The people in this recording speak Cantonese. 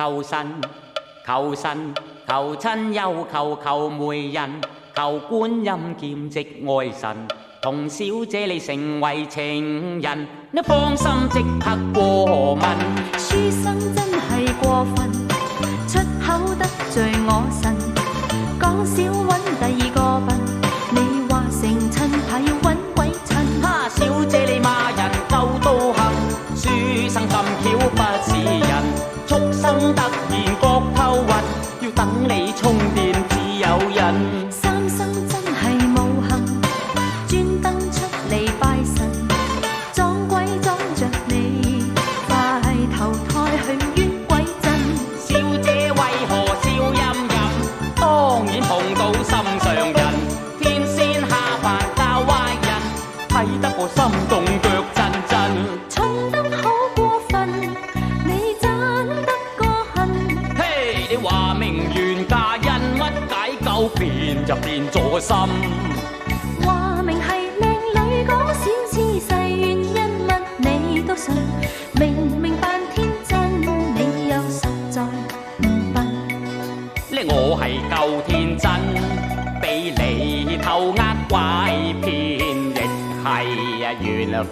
求神求神求親又求媒人，求觀音兼職愛神，同小姐你成為情人，你放心即刻過問。書生真係過分，出口得罪我神，講少揾第二個笨，你話成親怕要揾鬼襯。哈！小姐你罵人夠都行，書生咁巧不是人，畜生突然覺頭暈，要等你充電至有癮。三生真係無幸，專登出嚟拜神，撞鬼撞着你，快投胎去冤鬼陣。小姐為何笑吟吟？當然碰到心上人，天仙下凡教壞人，睇得我心動腳震震。蠢得好過分，你真得個恨。嘿，你話明緣嫁因乜解救變就變咗心？話明係靚女講小姿勢，原因乜你都信，明明扮天真，你又實在唔笨。呢我係夠天真，俾你偷呃拐騙，亦係緣分。